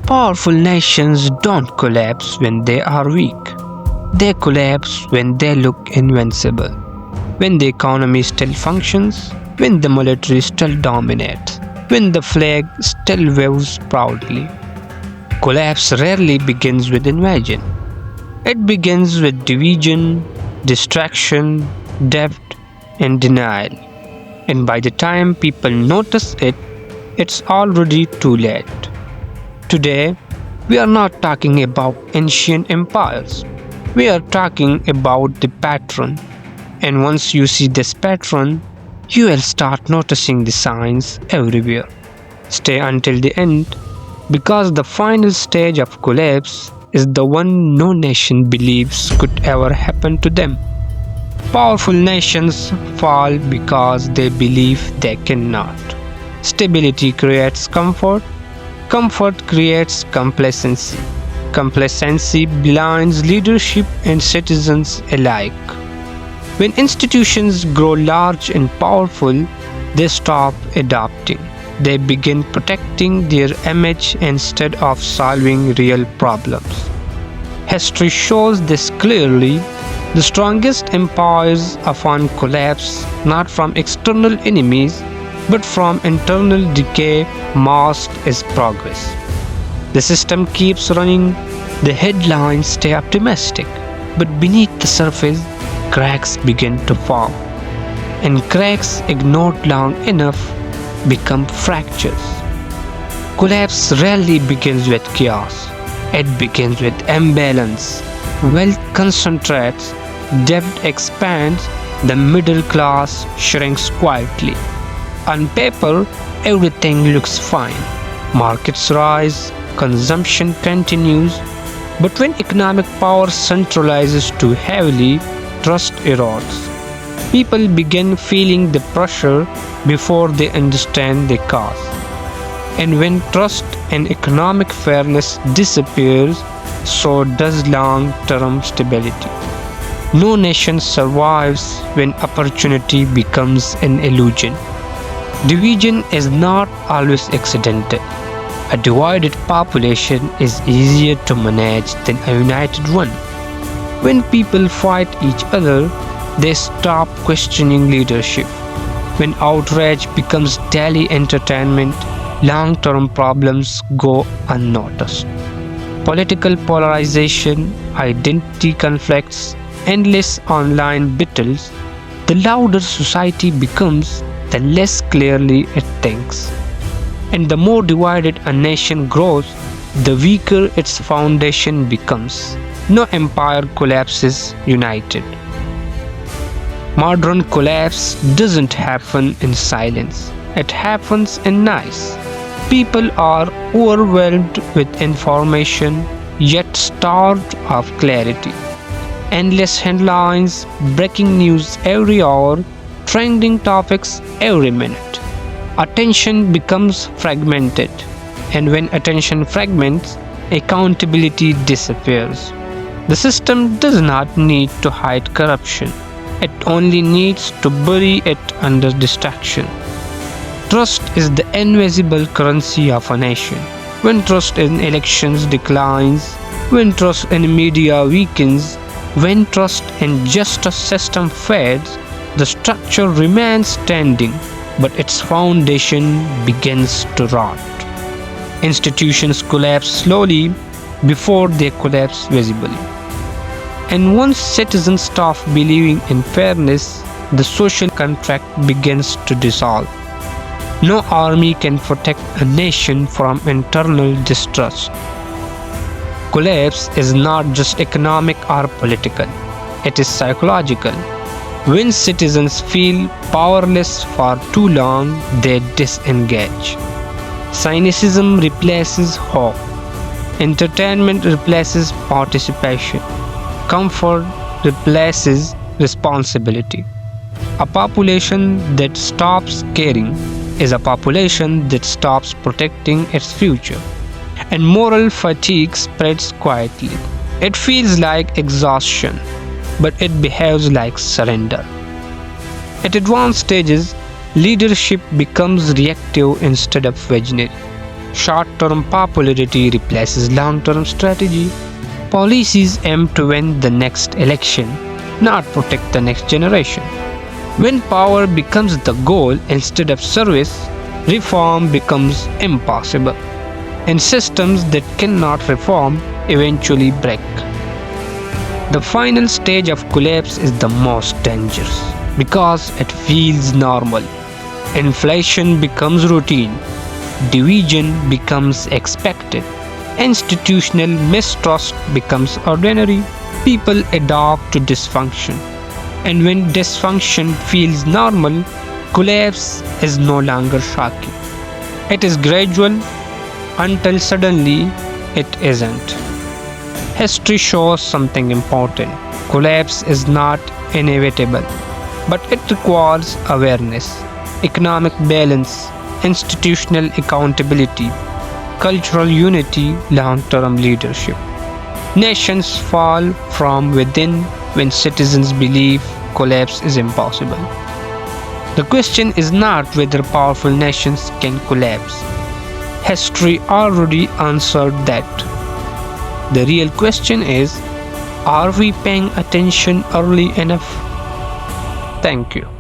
Powerful nations don't collapse when they are weak. They collapse when they look invincible, when the economy still functions, when the military still dominates, when the flag still waves proudly. Collapse rarely begins with invasion. It begins with division, distraction, debt, and denial. And by the time people notice it, it's already too late. Today, we are not talking about ancient empires. We are talking about the pattern. And once you see this pattern, you will start noticing the signs everywhere. Stay until the end, because the final stage of collapse is the one no nation believes could ever happen to them. Powerful nations fall because they believe they cannot. Stability creates comfort, comfort creates complacency. Complacency blinds leadership and citizens alike. When institutions grow large and powerful, they stop adapting. They begin protecting their image instead of solving real problems. History shows this clearly. The strongest empires often collapse not from external enemies but from internal decay masked as progress. The system keeps running, the headlines stay optimistic, but beneath the surface, cracks begin to form. And cracks ignored long enough become fractures. Collapse rarely begins with chaos. It begins with imbalance. Wealth concentrates, debt expands, the middle class shrinks quietly. On paper, everything looks fine. Markets rise, consumption continues, but when economic power centralizes too heavily, trust erodes. People begin feeling the pressure before they understand the cause. And when trust and economic fairness disappears, so does long-term stability. No nation survives when opportunity becomes an illusion. Division is not always accidental. A divided population is easier to manage than a united one. When people fight each other, they stop questioning leadership. When outrage becomes daily entertainment, long-term problems go unnoticed. Political polarization, identity conflicts, endless online battles, the louder society becomes, the less clearly it thinks. And the more divided a nation grows, the weaker its foundation becomes. No empire collapses united. Modern collapse doesn't happen in silence. It happens in noise. People are overwhelmed with information, yet starved of clarity. Endless headlines, breaking news every hour, trending topics every minute. Attention becomes fragmented, and when attention fragments, accountability disappears. The system does not need to hide corruption. It only needs to bury it under distraction. Trust is the invisible currency of a nation. When trust in elections declines, when trust in media weakens, when trust in justice system fades, the structure remains standing, but its foundation begins to rot. Institutions collapse slowly before they collapse visibly. And once citizens stop believing in fairness, the social contract begins to dissolve. No army can protect a nation from internal distrust. Collapse is not just economic or political, it is psychological. When citizens feel powerless for too long, they disengage. Cynicism replaces hope. Entertainment replaces participation. Comfort replaces responsibility. A population that stops caring is a population that stops protecting its future. And moral fatigue spreads quietly. It feels like exhaustion, but it behaves like surrender. At advanced stages, leadership becomes reactive instead of visionary. Short term popularity replaces long term strategy. Policies aim to win the next election, not protect the next generation. When power becomes the goal instead of service, reform becomes impossible. And systems that cannot reform eventually break. The final stage of collapse is the most dangerous because it feels normal. Inflation becomes routine, division becomes expected, institutional mistrust becomes ordinary. People adapt to dysfunction, and when dysfunction feels normal, collapse is no longer shocking. It is gradual until suddenly it isn't. History shows something important. Collapse is not inevitable, but it requires awareness, economic balance, institutional accountability, cultural unity, long term leadership. Nations fall from within when citizens believe collapse is impossible. The question is not whether powerful nations can collapse. History already answered that. The real question is, are we paying attention early enough? Thank you.